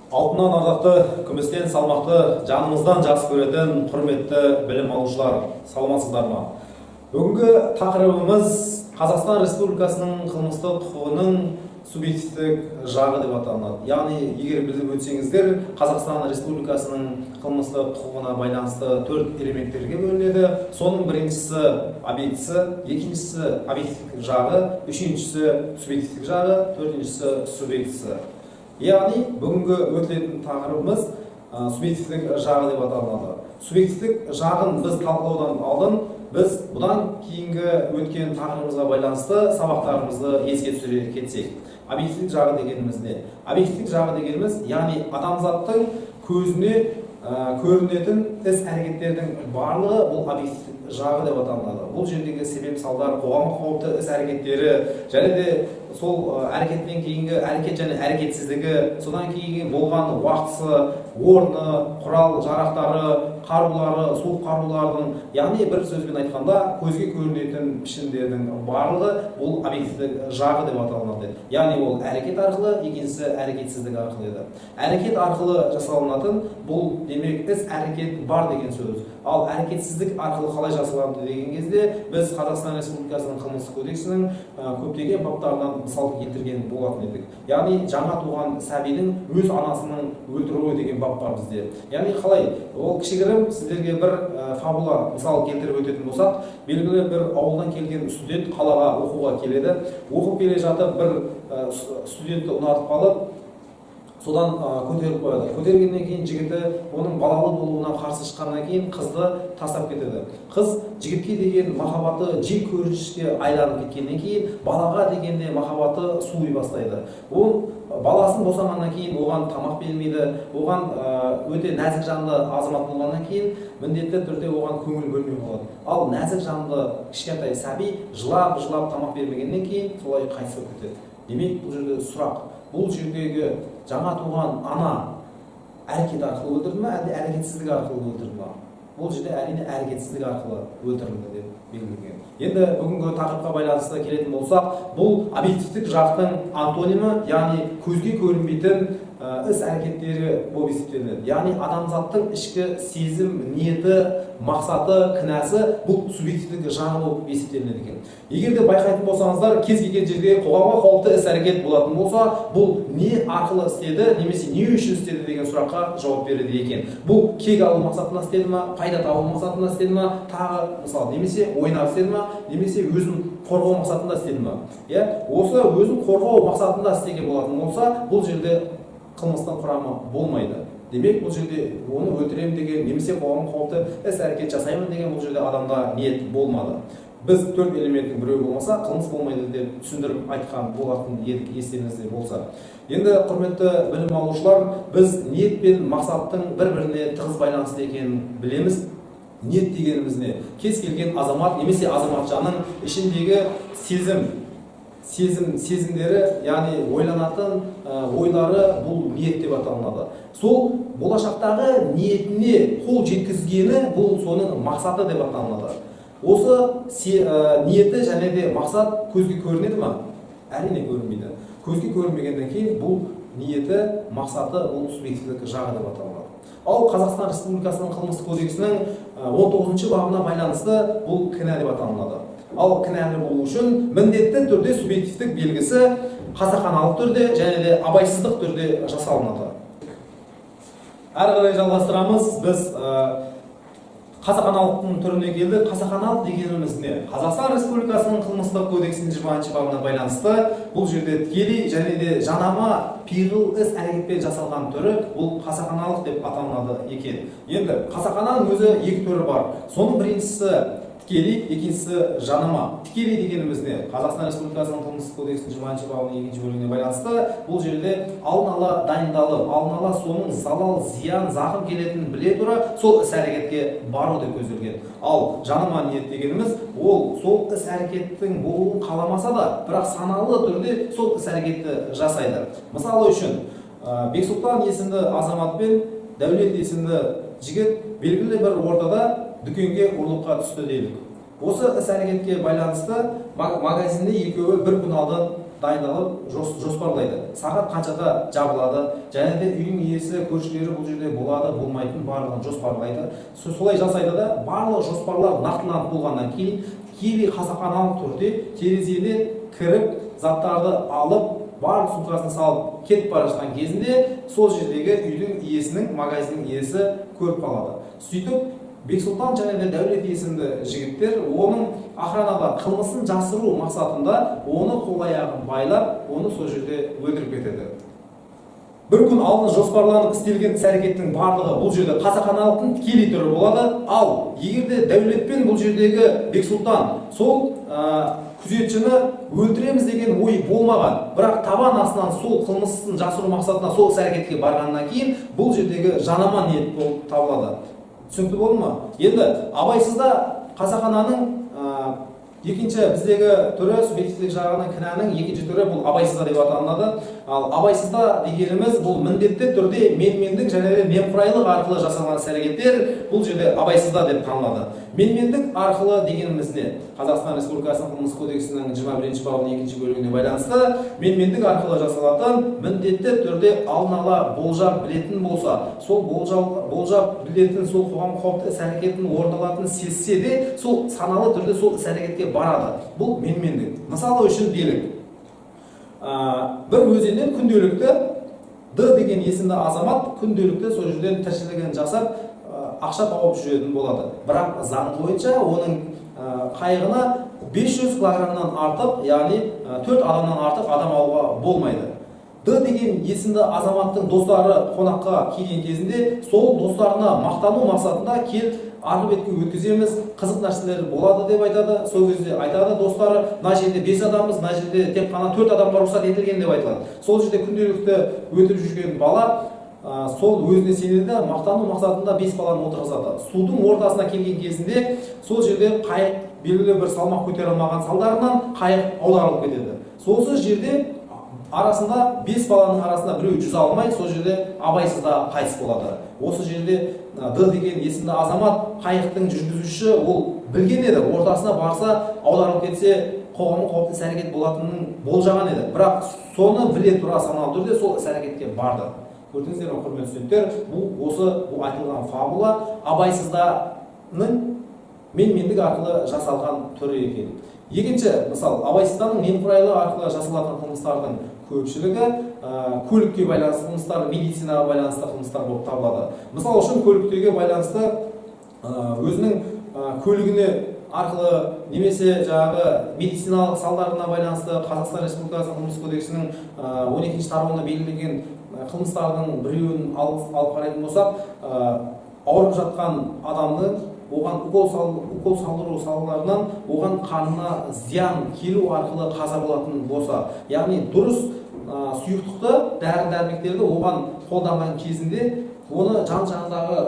Алтыннан ардақты, күмістен салмақты, жанымыздан жақсы көретін құрметті білім алушылар, саламатсыздар ма? Бүгінгі тақырыбымыз Қазақстан Республикасының қылмыстық құқығының субъективтік жағы деп аталынады. Яғни, егер біліп өтсеңіздер, Қазақстан Республикасының қылмыстық құқығына байланысты 4 элементтерге бөлінеді. Соның біріншісі объектісі, екіншісі объективтік жағы, үшіншісі субъективтік жағы, төртіншісі субъектісі. Яғни, бүгінгі өтілетін тақырыбымыз субъективтік жағы деп аталынады. Субъективтік жағын біз талқылаудан алдын, біз бұдан кейінгі өткен тақырыбымызға байланысты сабақтарымызды еске түсіре кетсек. Объективтік жағы дегеніміз не? Объективтік жағы дегеніміз, яғни адамзаттың көзіне көрінетін іс-әрекеттердің барлығы бұл объективтік жағы деп аталынады. Бұл жердегі себеп салдар, қоғамға қауіпті іс-әрекеттері, және де сол әрекеттен кейінгі әрекет және әрекетсіздігі, содан кейін болған уақытысы, орны, құрал жарақтары, қарулары, суық қарулардың, яғни бір сөзбен айтқанда, көзге көрінетін пішіндердің барлығы бұл объективтік жағы деп аталынады. Яғни ол әрекет арқылы, екіншісі әрекетсіздік арқылы еді. Әрекет арқылы жасалынатын бұл демек іс-әрекет бар деген сөз. Ал әрекетсіздік арқылы қалай жасалады деген кезде біз Қазақстан Республикасының қылмыстық кодексінің көптеген баптарынан мысал келтірген болатын едік. Яғни жаңа туған сәбидің өз анасының өлтіруі деген бап бар бізде. Яғни қалай? Ол кішігірім сіздерге бір фабула мысал келтіріп өтетін болсақ, белгілі бір ауылдан келген студент қалаға оқуға келеді. Оқып келе жатып бір студентті ұнатып қалып, содан көтеріп қояды. Көтергеннен кейін жігіті оның балалы болуына қарсы шыққаннан кейін қызды тастап кетеді. Қыз жігітке деген махаббаты жек көрінішке айланып кеткеннен кейін балаға дегенде махаббаты суый бастайды. Ол баласын босанғаннан кейін оған тамақ бермейді, оған өте нәзік жанды азамат болғаннан кейін міндетті түрде оған көңіл бөлмей қалады. Ал нәзік жанды кішкентай сәби жылап тамақ бермегеннен кейін солай қайтыс болып кетеді. Демек, бұл жерде сұрақ, бұл жердегі жаңа туған ана әрекет арқылы өлтірді ме, әлде әрекетсіздік арқылы өлтірді ме? Бұл жерде әрине әрекетсіздік арқылы өлтірілді деп белгіленген. Енді бүгінгі тақырыпқа байланысты келетін болсақ, бұл объективтік жақтың антонимі, яғни көзге көрінбейтін іс-әрекеттері болып есептелінеді. Яғни адамзаттың ішкі сезім, ниеті, мақсаты, кінәсі бұл субъективтік жағы болып есептелінеді екен. Егер де байқайтын болсаңыздар, кез келген жерде қоғамға қауіпті іс-әрекет болатын болса, бұл не арқылы істеді, немесе не үшін істеді деген сұраққа жауап береді екен. Бұл кек алу мақсатында істеді ме, пайда табу мақсатында істеді ме, тағы мысалы немесе ойнап істеді ме, немесе өзін қорғау мақсатында істеді ме? Осы өзін қорғау мақсатында істеген болатын болса, бұл жерде қылмыстың құрамы болмайды. Демек, бұл жерде оны өлтіремін деген, немесе қоғамға қауіпті іс-әрекет жасаймын деген бұл жерде адамда ниет болмады. Біз 4 элементтің біреуі болмаса, қылмыс болмайды деп түсіндіріп айтқан болатын едік, естеріңізде болса. Енді құрметті білім алушылар, біз ниет пен мақсаттың бір-біріне тығыз байланысты екенін білеміз. Ниет дегеніміз не? Кез келген азамат немесе азаматшаның ішіндегі сезімдері, яғни ойланатын ойлары бұл ниет деп аталынады. Сол болашақтағы ниетіне қол жеткізгені бұл соның мақсаты деп аталынады. Осы ниеті және де мақсат көзге көрінеді ме? Әрине көрінбейді. Көзге көрінбегеннен кейін бұл ниеті, мақсаты бұл субъективтік жағы деп аталынады. Ал Қазақстан Республикасының қылмыстық кодексінің 19 бабына байланысты бұл кінә деп аталынады. Ал кінәлі болу үшін міндетті түрде субъективтік белгісі қасақаналық түрде және де абайсыздық түрде жасалынады. Әрі қарай жалғастырамыз. Біз қасақаналықтың түріне келді. Қасақаналық дегеніміз не? Қазақстан Республикасының қылмыстық кодексінің 20 бабына байланысты бұл жерде тікелей және де жанама пиғыл іс-әрекетпен жасалған түрі бұл қасақаналық деп аталынады екен. Енді қасақананың өзі екі түрі бар. Соның біріншісі тікелей, екіншісі жанама. Тікелей дегеніміз не? Қазақстан Республикасының қылмыстық кодексінің 20 бабының 2 бөлігіне байланысты бұл жерде алдын ала дайындалып, алдын ала соның залал, зиян, зақым келетінін біле тұра сол іс-әрекетке бару деп көзделген. Ал жанама ниет дегеніміз ол сол іс-әрекеттің болуын қаламаса да, бірақ саналы түрде сол іс-әрекетті жасайды. Мысалы үшін, Бексұлтан есімді азамат пен Дәулет есімді жігіт белгілі бір ортада дүкенге ұрлыққа түсті делік. Осы іс-әрекетке байланысты магазинде екеуі бір күн алдын дайындалып жоспарлайды. Сағат қаншада жабылады, және де үйдің иесі, көршілері бұл жерде болады, болмайтын барлығын жоспарлайды. Солай жасайды да, барлық жоспарлар нақтыланып болғаннан кейін кейбір қасақаналық түрде терезеден кіріп, заттарды алып, барлық сумкасын салып кетіп бара жатқан кезінде сол жердегі үйдің иесінің, магазиннің иесі көріп қалады. Сөйтіп Бексұлтан және де Дәулет есімді жігіттер оның охранада қылмысын жасыру мақсатында оны қол-аяғын байлап, оны сол жерде өлтіріп кетеді. Бір күн алдын жоспарланып істелген іс-әрекеттің барлығы бұл жерде қасақаналықтың тікелей түрі болады. Ал егерде Дәулетпен бұл жердегі Бексұлтан сол күзетшіні өлтіреміз деген ой болмаған, бірақ табан астынан сол қылмысын жасыру мақсатына сол іс-әрекетке барғаннан кейін бұл жердегі жанама ниет болып табылады. Түсінікті болды ма? Енді абайсызда қасақананың екінші біздегі түрі, субъективтік жағынан кінәнің екінші түрі бұл абайсызда деп аталынады. Ал абайсызда дегеніміз бұл міндетті түрде менмендік және де немқұрайлық арқылы жасалған іс-әрекеттер бұл жерде абайсызда деп танылады. Менмендік арқылы дегеніміз не? Қазақстан Республикасының қылмыстық кодексінің 21 бабының 2 бөлігіне байланысты менмендік арқылы жасалатын міндетті түрде алдын ала болжап білетін болса, сол болжап білетін сол қоғам қауіпті іс-әрекеттің орындалатынын сезсе де, сол саналы түрде сол іс-әрекетке барады. Бұл менмендік. Мысалы үшін делік. Бір өзеннен күнделікті Д деген есімді азамат күнделікті сол жерден тіршілігін жасап ақша тауып жүретін болады. Бірақ заң бойынша оның қайығына 500 килограммнан артық, яғни 4 адамнан артық адам алуға болмайды. Д деген есімді азаматтың достары қонаққа келген кезінде сол достарына мақтану мақсатында кел арғы бетке өткіземіз, қызық нәрселер болады деп айтады. Сол кезде айтады достары, мына жерде 5 адамбыз, мына жерде тек қана 4 адамға рұқсат етілген деп айтылады. Сол жерде күнделікті өтіп жүрген бала сол өзіне сенеді, мақтану мақсатында 5 баланы отырғызады. Судың ортасына келген кезінде сол жерде қайық белгілі бір салмақ көтере алмаған салдарынан қайық аударылып кетеді. Сол жерде арасында 5 баланың арасында біреу жүзе алмай, сол жерде абайсызда қайтыс болады. Осы жерде Д деген есімді азамат қайықтың жүргізушісі, ол білген еді, ортасына барса аударылып кетсе қоғамның қауіпті іс-әрекет болатынын болжаған еді. Бірақ соны біле тұра саналы түрде сол іс-әрекетке барды. Көрдіңіздер ме, құрметті студенттер, бұл айтылған фабула абайсызданың менмендік арқылы жасалған түрі екен. Екінші мысал, абайсызданың немқұрайлы арқылы жасалатын қылмыстардың көпшілігі көлікке байланысты қылмыстар, медицинаға байланысты қылмыстар болып табылады. Мысал үшін көліктегі байланысты өзінің көлігіне арқылы немесе жаңағы медициналық салдарына байланысты Қазақстан Республикасының қылмыстық кодексінің 12-ші тармағында белгіленген қылмыстардың біреуін алып қарайтын болсақ, ауырып жатқан адамды оған укол салдыру салдарынан оған қанына зиян келу арқылы қаза болатын болса, яғни дұрыс сұйықтықты, дәрі-дәрмектерді оған қолданған кезінде оны жан-жағындағы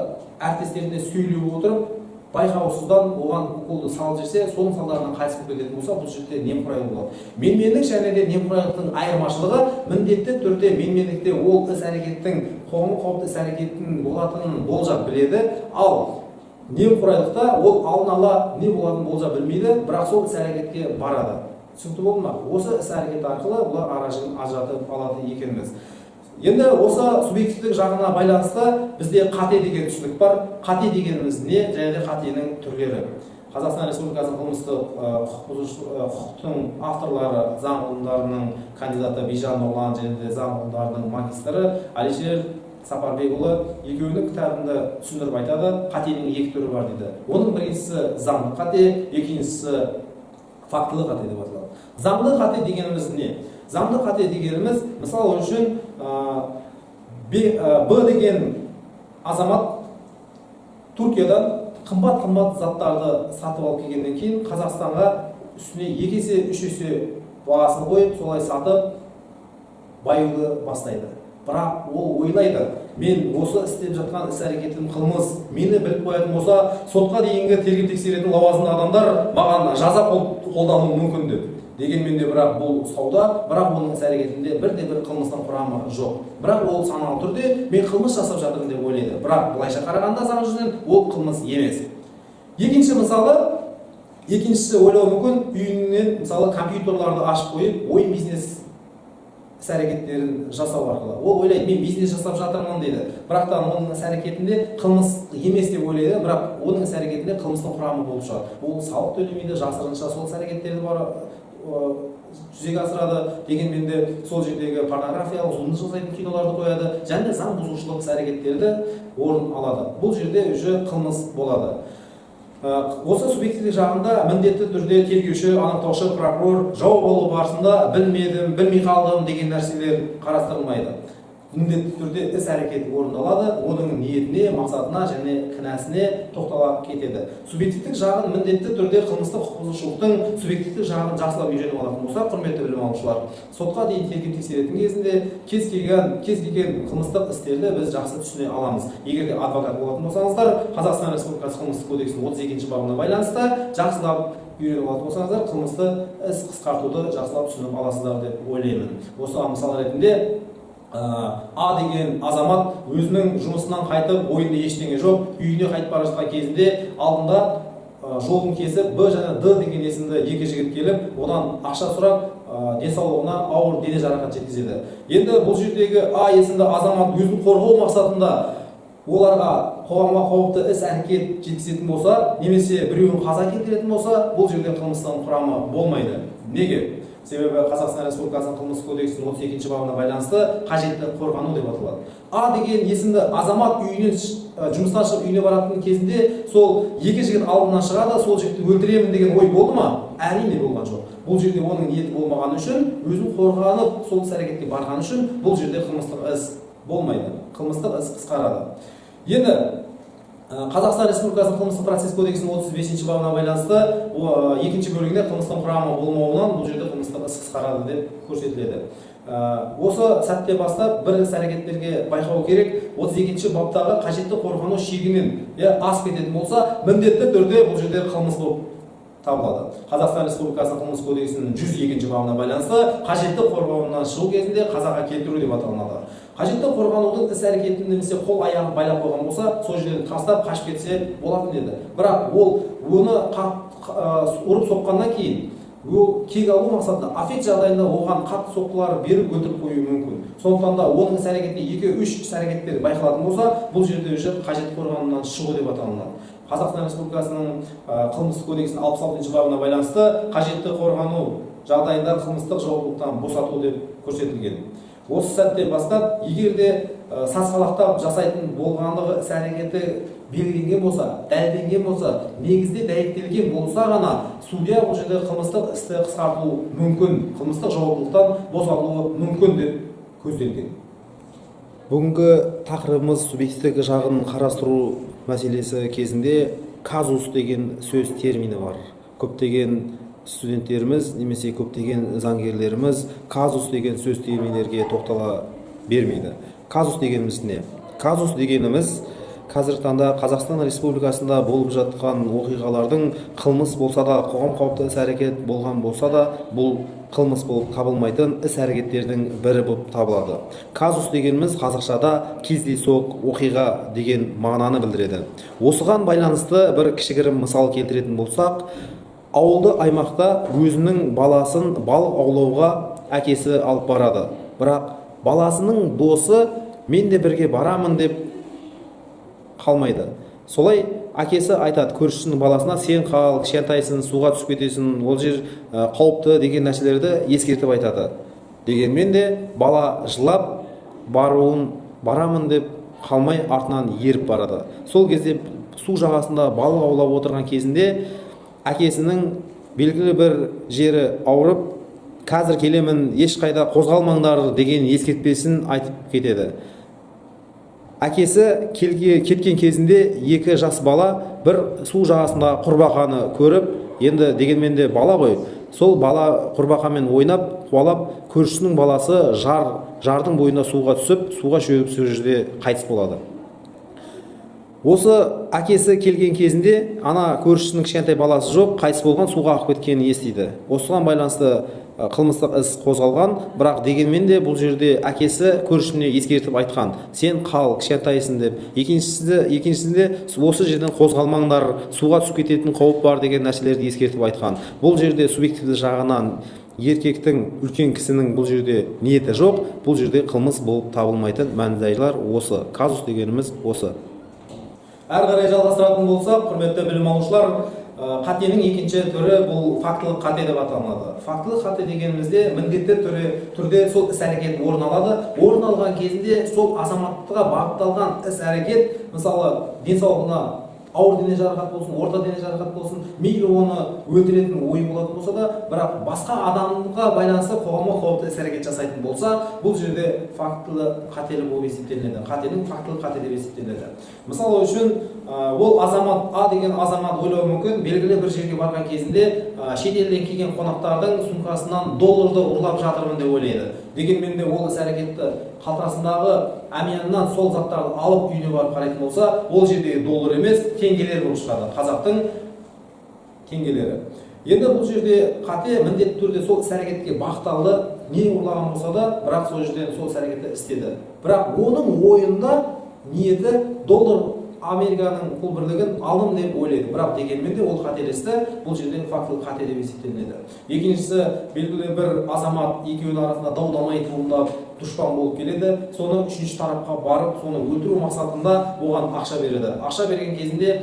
әріптестеріне сөйлеп отырып, байқаусыздан оған уколды салып жіберсе, соның салдарынан қайтыс болып кететін болса, бұл жерде немқұрайлы болады. Менмендік және де немқұрайлылықтың айырмашылығы міндетті түрде менмендікте ол іс-әрекеттің қоғамға қауіпті іс-әрекеттің болатынын болжап біледі, ал немқұрайлықта ол алдын ала не болатынын болжап білмейді, бірақ сол іс-әрекетке барады. Түсінікті болды ма? Осы іс-әрекет арқылы бұлар ара-жігін ажыратып алады екенбіз. Енді осы субъективтік жағына байланысты бізде қате деген түсінік бар. Қате дегеніміз не, және де қатенің түрлері. Қазақстан Республикасының қылмыстық құқықтың авторлары, заң ғылымдарының кандидаты Бижан Нұрлан және де заң ғылымдарының магистрі Алишер Сапарбекұлы екеуінің кітабында түсіндіріп айтады, қатенің екі түрі бар дейді. Оның біріншісі заңды қате, екіншісі фактылы қате деп аталады. Заңды қате дегеніміз не? Заңды қате дегеніміз, мысалы үшін Б деген азамат Түркиядан қымбат заттарды сатып алып келгеннен кейін Қазақстанға үстіне 2 есе 3 есе бағасын қойып, солай сатып баюды бастайды. Бірақ ол ойлайды, мен осы істеп жатқан іс-әрекетім қылмыс, мені біліп қоятын болса, сотқа дейінгі тергеп тексеретін лауазымды адамдар маған жаза қолдануы мүмкін деп. Дегенмен де бірақ бұл сауда, бірақ оның іс-әрекетінде бірде-бір қылмыстың құрамы жоқ. Бірақ ол саналы түрде мен қылмыс жасап жатырмын деп ойлайды. Бірақ былайша қарағанда заң жүзінен ол қылмыс емес. Екіншісі ойлауы мүмкін, үйінен мысалы компьютерларды ашып қойып, ойын бизнес іс-әрекеттерін жасау арқылы. Ол ойлайды, мен бизнес жасап жатырмын дейді. Бірақ та оның іс-әрекетінде қылмыс емес деп ойлайды, бірақ оның іс-әрекетінде қылмыстың құрамы болып шығады. Ол салық төлемейді, жасырынша сол іс-әрекеттерді жүзеге асырады. Дегенмен де сол жердегі порнографиялық зұлымдық жасайтын киноларды қояды және заң бұзушылық іс-әрекеттерді орын алады. Бұл жерде уже қылмыс болады. Осы субъективтік жағында міндетті түрде тергеуші, анықтаушы, прокурор жауап алу барысында білмедім, білмей қалдым деген нәрселер қарастырылмайды. Міндетті түрде іс-әрекет орындалады, оның ниетіне, мақсатына және кінәсіне тоқтала кетеді. Субъективтік жағын міндетті түрде қылмыстық құқық бұзушылықтың субъективтік жағын жақсылап үйреніп алатын болса, құрметті білім алушылар, сотқа дейін тергеп тексеретін кезінде кез келген қылмыстық істерді біз жақсы түсіне аламыз. Егер де адвокат болатын болсаңыздар, Қазақстан Республикасы қылмыстық кодексінің 32-ші бабына байланысты жақсылап үйреніп алатын болсаңыздар, қылмысты іс қысқартуды жақсылап түсініп аласыздар деп ойлаймын. Осыған мысал ретінде А деген азамат өзінің жұмысынан қайтып, ойында ештеңе жоқ, үйіне қайтып бара жатқан кезінде алдында жолын кесіп Б және Д деген есімді екі жігіт келіп, одан ақша сұрап, денсаулығына ауыр дене жарақат жеткізеді. Енді бұл жердегі А есімді азамат өзін қорғау мақсатында оларға қоғамға қауіпті іс-әрекет жеткізетін болса, немесе біреуін қаза келтіретін болса, бұл жерде қылмыстың құрамы болмайды. Неге? Себебі Қазақстан Республикасының қылмыстық кодексінің 32-ші бабына байланысты қажетті қорғану деп аталады. А деген есімді азамат үйінен жұмыстан шығып үйіне баратын кезінде сол екі жігіт алдынан шығады, сол жігітті өлтіремін деген ой болды ма? Әрине болған жоқ. Бұл жерде оның ниеті болмаған үшін, өзін қорғанып, сол іс-әрекетке барған үшін бұл жерде қылмыстық іс болмайды. Қылмыстық іс қысқарады. Енді Қазақстан Республикасының қылмыстық процесс кодексінің 35-ші бабына байланысты екінші бөлігінде қылмыстың құрамы болмауынан бұл жерде қылмыстық іс қысқарады деп көрсетіледі. Осы сәтте бастап бір іс-әрекеттерге байқау керек, 32-ші баптағы қажетті қорғану шегінен асып кететін болса, міндетті түрде бұл жерде қылмыс болып табылады. Қазақстан Республикасының қылмыстық кодексінің 102-ші бабына байланысты қажетті қорғауынан шығу кезінде қазаға келтіру деп аталынады. Қажетті қорғанудың іс-әрекетін немесе қол аяғын байлап қойған болса, сол жерден тастап қашып кетсе болатын еді. Бірақ ол оны ұрып соққаннан кейін ол кек алу мақсатында аффект жағдайында оған қатты соққылар беріп өлтіріп қоюы мүмкін. Сондықтан да оның іс-әрекетінде 2-3 іс-әрекеттер байқалатын болса, бұл жерде уже қажетті қорғанудан шығу деп аталынады. Қазақстан Республикасының қылмыстық кодексінің 66-ші бабына байланысты қажетті қорғану жағдайында қылмыстық жауаптылықтан босату деп көрсетілген. Осы сәттен бастап, егер де сасқалақтап жасайтын болғандығы іс-әрекеті белгіленген болса, дәлелденген болса, негізде дәйектелген болса ғана судья бұл жерде қылмыстық істі қысқартуы мүмкін, қылмыстық жауаптылықтан босатуы мүмкін деп көзделген. Бүгінгі тақырыбымыз субъективтік жағын қарастыру мәселесі кезінде казус деген сөз термині бар. Көптеген студенттеріміз немесе көптеген заңгерлеріміз казус деген сөз терминдерге тоқтала бермейді. Казус дегеніміз не? Казус дегеніміз қазіргі таңда Қазақстан Республикасында болып жатқан оқиғалардың қылмыс болса да, қоғам қауіпті іс-әрекет болған болса да, бұл қылмыс болып табылмайтын іс-әрекеттердің бірі болып табылады. Казус дегеніміз қазақшада кездейсоқ оқиға деген мағынаны білдіреді. Осыған байланысты бір кішігірім мысал келтіретін болсақ, ауылды аймақта өзінің баласын балық аулауға әкесі алып барады. Бірақ баласының досы мен де бірге барамын деп қалмайды. Солай әкесі айтады көршісінің баласына, сен қал, кішкентайсың, суға түсіп кетесің, ол жер қауіпті деген нәрселерді ескертіп айтады. Дегенмен де бала жылап барамын деп қалмай артынан еріп барады. Сол кезде су жағасында балық аулап отырған кезінде әкесінің белгілі бір жері ауырып, қазір келемін, ешқайда қозғалмаңдар деген ескертпесін айтып кетеді. Әкесі кеткен кезінде екі жас бала бір су жағасында құрбақаны көріп, енді дегенмен де бала ғой, сол бала құрбақамен ойнап, қуалап, көршісінің баласы жардың бойында суға түсіп, суға шөгіп сол жерде қайтыс болады. Осы әкесі келген кезінде ана көршісінің кішкентай баласы жоқ, қайтыс болған, суға ағып кеткенін естиді. Осыған байланысты қылмыстық іс қозғалған, бірақ дегенмен де бұл жерде әкесі көршісіне ескертіп айтқан, сен қал, кішкентайсың деп. Екіншісінде осы жерден қозғалмаңдар, суға түсіп кететін қауіп бар деген нәрселерді ескертіп айтқан. Бұл жерде субъективті жағынан еркектің, үлкен кісінің бұл жерде ниеті жоқ, бұл жерде қылмыс болып табылмайтын мән-жайлар осы. Казус дегеніміз осы. Әрі қарай жалғастыратын болсақ, құрметті білім алушылар, қатенің екінші түрі бұл фактылық қате деп аталынады. Фактылық қате дегенімізде міндетті түрде сол іс-әрекет орын алады. Орын алған кезінде сол азаматтыққа бағытталған іс-әрекет, мысалы, денсаулығына ауыр дене жарақат болсын, орта дене жарақат болсын, мейлі оны өлтіретін ой болатын болса да, бірақ басқа адамға байланысты қоғамға қауіпті іс-әрекет жасайтын болса, бұл жерде фактылы қателі болып есептелінеді. Қатенің фактылы қате деп есептелінеді. Мысалы үшін, ол азамат А деген азамат ойлауы мүмкін, белгілі бір жерге барған кезінде шетелден келген қонақтардың сумкасынан долларды ұрлап жатырмын деп ойлайды. Дегенмен де ол іс-әрекетті қалтасындағы әмияннан сол заттарды алып үйіне барып қарайтын болса, ол жердегі доллар емес, теңгелер болып шығады. Қазақтың теңгелері. Енді бұл жерде қате міндетті түрде сол іс-әрекетке бағытталды, не ұрлаған болса да, бірақ сол жерден сол іс-әрекетті істеді. Бірақ оның ойында ниеті доллар Американың пұл бірлігін алдым деп ойлайды. Бірақ дегенмен де ол қателесті, бұл жерден фактылық қате деп есептелінеді. Екіншісі, белгілі бір азамат екеуінің арасында дау-дамай туындап, дұшпан болып келеді, соны үшінші тарапқа барып, соны өлтіру мақсатында оған ақша береді. Ақша берген кезінде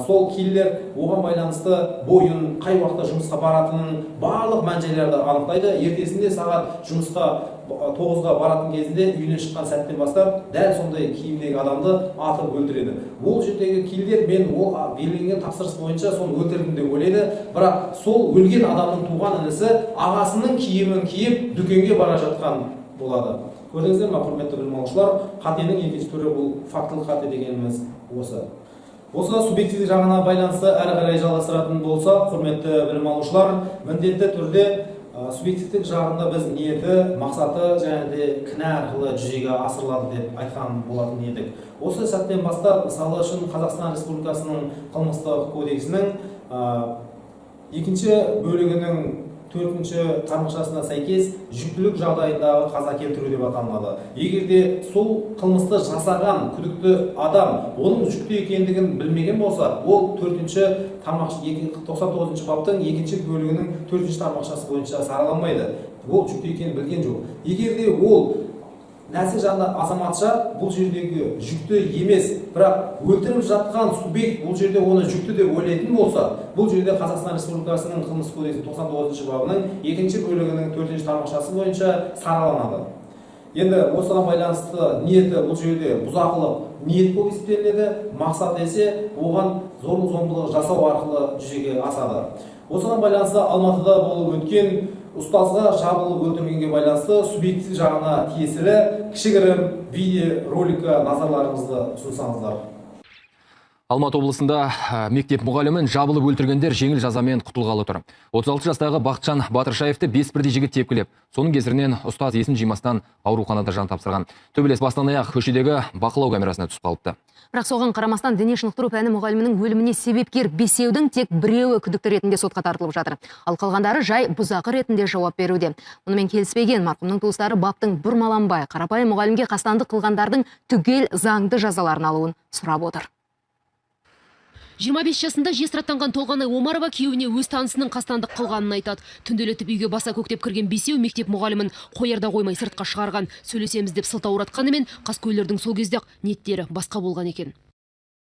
сол киллер оған байланысты бойын, қай уақытта жұмысқа баратынын, барлық мән-жайларды анықтайды. Ертесінде сағат жұмысқа 9-ға баратын кезінде үйіне шыққан сәттен бастап дәл сондай киімдегі адамды атып өлтіреді. Ол жердегі киллер мен ол берілген тапсырыс бойынша соны өлтірдім деп ойлайды, бірақ сол өлген адамның туған інісі ағасының киімін киіп дүкенге бара жатқан болады. Көрдіңіздер ме, құрметті білім алушылар, қатенің екінші түрі бұл фактылық қате дегеніміз осы. Осы субъективті жағына байланысты әрі қарай жалғастыратын болса, құрметті білім алушылар, міндетті түрде субъективтік жағында біз ниеті, мақсаты және де кінә арқылы жүзеге асырылады деп айтқан болатын едік. Осы сәттен бастап, мысалы үшін Қазақстан Республикасының қылмыстық кодексінің екінші бөлігінің 4-ші тармақшасына сәйкес жүктілік жағдайындағы қаза келтіру деп аталынады. Егер де сол қылмысты жасаған күдікті адам оның жүкті екендігін білмеген болса, ол 4-ші тармақша 99-ші баптың 2-ші бөлігінің 4-ші тармақшасы бойынша сараланбайды. Ол жүкті екенін білген жоқ. Егер де ол нәсіл жанды азаматша бұл жердегі жүкті емес, бірақ өлтіріп жатқан субъект бұл жерде оны жүкті деп ойлайтын болса, бұл жерде Қазақстан Республикасының қылмыстық кодексінің 99-ші бабының 2-ші бөлігінің 4-ші тармақшасы бойынша сараланады. Енді осыған байланысты ниеті бұл жерде бұзақылық ниет болып есептелінеді, мақсат есе оған зорлық-зомбылық жасау арқылы жүзеге асады. Осыған байланысты Алматыда болып өткен ұстазға жабылып өлтіргенге байланысты субъективті жағына тиесілі кішігірім видеороликқа назарларыңызды ұсынсаңыздар. Алматы облысында мектеп мұғалімін жабылып өлтіргендер жеңіл жазамен құтылғалы тұр. 36 жастағы Бақытжан Батыршаевты 5 бірдей жігіт тепкілеп, соның кесірінен ұстаз есін жимастан ауруханада жан тапсырған. Төбелес бастан аяқ көшедегі бақылау камерасына түсіп қалыпты. Бірақ соған қарамастан дене шынықтыру пәні мұғалімінің өліміне себепкер бесеудің тек біреуі күдікті ретінде сотқа тартылып жатыр. Ал қалғандары жай бұзақы ретінде жауап беруде. Мұнымен келіспеген марқұмның туыстары баптың бұрмаланбай, қарапайым мұғалімге қастандық қылғандардың түгел заңды жазаларын алуын сұрап отыр. 25 жасында жесіраттанған Толғанай Омарова күйеуіне өз танысының қастандық қылғанын айтады. Түнделетіп үйге баса көктеп кірген бесеу мектеп мұғалімін қоярда қоймай сыртқа шығарған. Сөйлесеміз деп сылтауратқанымен қаскөйлердің сол кезде ниеттері басқа болған екен.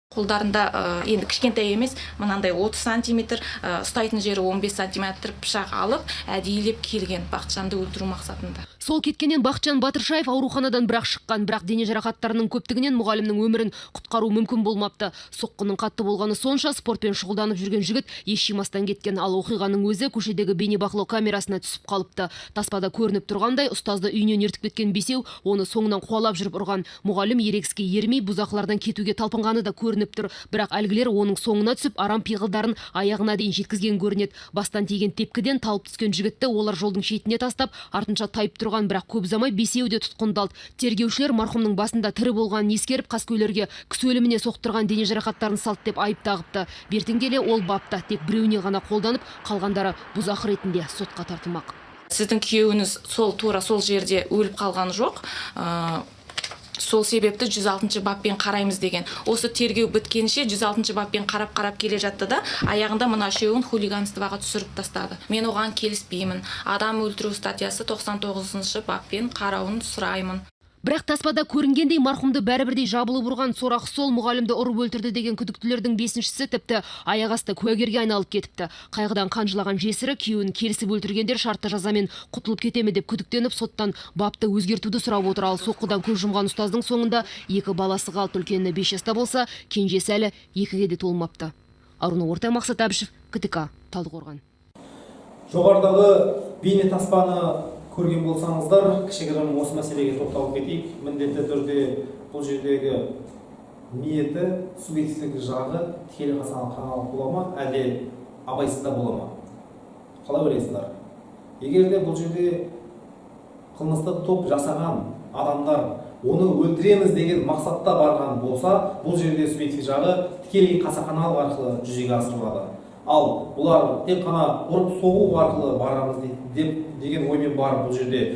Қолдарында енді кішкентай емес, мынандай 30 сантиметр, ұстайтын жері 15 сантиметр пышақ алып, әдейілеп келген Бақытжанды өлтіру мақсатында. Сол кеткеннен Бақытжан Батыршаев ауруханадан бірақ шыққан, бірақ дене жарақаттарының көптігінен мұғалімнің өмірін құтқару мүмкін болмапты. Соққының қатты болғаны сонша спортпен шұғылданып жүрген жігіт еш жимастан кеткен, ал оқиғаның өзі көшедегі бейнебақылау камерасына түсіп қалыпты. Таспада көрініп тұрғандай, ұстазды үйінен ертіп кеткен бесеу оны соңынан қуалап жүріп ұрған. Мұғалім ерегіске ермей бұзақылардан кетуге талпынғаны да көрініп тұр, бірақ әлгілер оның соңына түсіп арам пиғылдарын аяғына дейін жеткізген көрінеді. Бастан тиген тепкіден талып түскен жігітті олар жолдың шетіне тастап, артынша тайып тұрған, бірақ көп ұзамай бесеуі де тұтқындалды. Тергеушілер марқұмның басында тірі болғанын ескеріп, қаскөйлерге кісі өліміне соқтырған дене жарақаттарын салды деп айып тағыпты. Бертін келе ол бапта тек біреуіне ғана қолданып, қалғандары бұзақы ретінде сотқа тартылмақ. Сіздің күйеуіңіз тура сол жерде өліп қалған жоқ. сол себепті 106 баппен қараймыз деген. Осы тергеу біткенше 106 баппен қарап келе жатты да, аяғында мына үшеуін хулиганствоға түсіріп тастады. Мен оған келіспеймін. Адам өлтіру статьясы 99 баппен қарауын сұраймын. Бірақ таспада көрінгендей марқұмды бәрібірдей жабылып ұрған сорақ сол мұғалімді ұрып өлтірді деген күдіктілердің 5-шісі тіпті аяқ асты куәгерге айналып кетіпті. Қайғыдан қан жылаған жесірі күйеуін келісіп өлтіргендер шартты жазамен құтылып кетеме деп күдіктеніп соттан бапты өзгертуді сұрап отыр. Ал соққыдан көз жұмған ұстаздың соңында 2 баласы қалды. Үлкені 5 жаста болса, кенжесі әлі 2-ге де толмапты. Аруна Орта, Мақсат Әбішев, КТК, Талдықорған. Жоғарыдағы бейне таспаны көрген болсаңыздар, кішігірім осы мәселеге тоқталып кетейік. Міндетті түрде бұл жердегі ниеті, субъективтік жағы тікелей қаналық бола ма, әлде абайсызда бола ма? Қалай ойлайсыздар? Егер де бұл жерде қылмыстық топ жасаған адамдар оны өлтіреміз деген мақсатта барған болса, бұл жерде субъективтік жағы тікелей қасақаналық арқылы жүзеге асырылады. Ал бұлар тек қана ұрып соғу арқылы барамыз деген оймен барып бұл жерде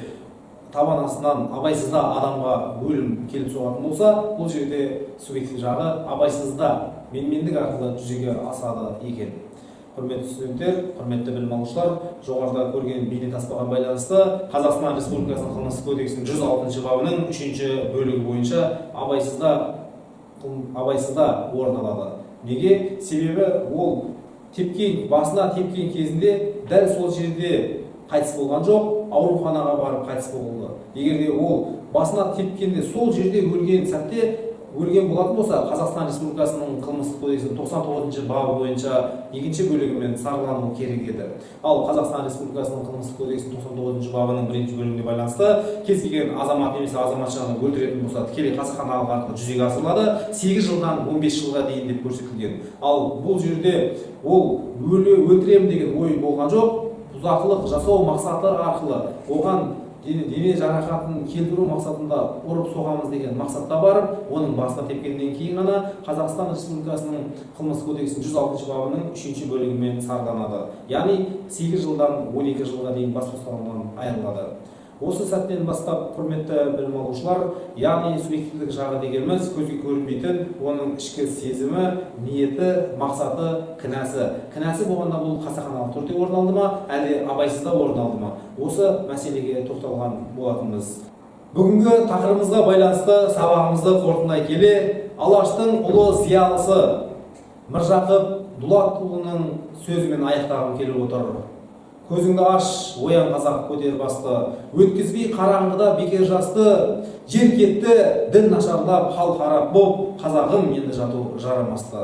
табан астынан абайсызда адамға өлім келіп соғатын болса, бұл жерде субъективтік жағы абайсызда менмендік арқылы жүзеге асады екен. Құрметті студенттер, құрметті білім алушылар, жоғарыда көрген бейнетаспаға байланысты Қазақстан Республикасының қылмыстық кодексінің 106 бабының 3-ші бөлігі бойынша абайсызда орын алады. Неге? Себебі ол басына тепкен кезінде дәл сол жерде қайтыс болған жоқ, ауруханаға барып қайтыс болды. Егер де ол басына тепкенде сол жерде өлген сәтте өлген болатын болса, Қазақстан Республикасының қылмыстық кодексінің 99 бабы бойынша 2-ші бөлігімен саралануы керек еді. Ал Қазақстан Республикасының қылмыстық кодексінің 99 бабының 1-ші бөлігіне байланысты кез келген азамат немесе азаматшаны өлтіретін болса, тікелей қасақаналық арқылы жүзеге асырылады, 8 жылдан 15 жылға дейін деп көрсетілген. Ал бұл жерде ол өлтірем деген ой болған жоқ, бұзақылық жасау мақсаты арқылы оған дене жарақатын келтіру мақсатында ұрып соғамыз деген мақсатта барып, оның басына тепкеннен кейін ғана Қазақстан Республикасының қылмыстық кодексінің 106 бабының 3-ші бөлігімен сараланады. Яғни 8 жылдан 12 жылға дейін бас бостандығынан айырылады. Осы сәттен бастап, құрметті білім алушылар, яғни субъективтік жағы дегеніміз көзге көрінбейтін, оның ішкі сезімі, ниеті, мақсаты, кінәсі. Кінәсі болғанда бұл қасақаналық түрде орын алды ма, әлде абайсызда орын алды ма? Осы мәселеге тоқталған болатынбыз. Бүгінгі тақырыбымызға байланысты сабағымызды қорытындылай келе, Алаштың ұлы зиялысы Міржақып Дулатұлының сөзімен аяқтағым келіп отыр. Көзіңді аш, оян қазақ көтер басты, өткізбей қараңғыда бекер жасты, жер кетті, дін нашарлап, хал харап боп, қазағым енді жату жарамасты.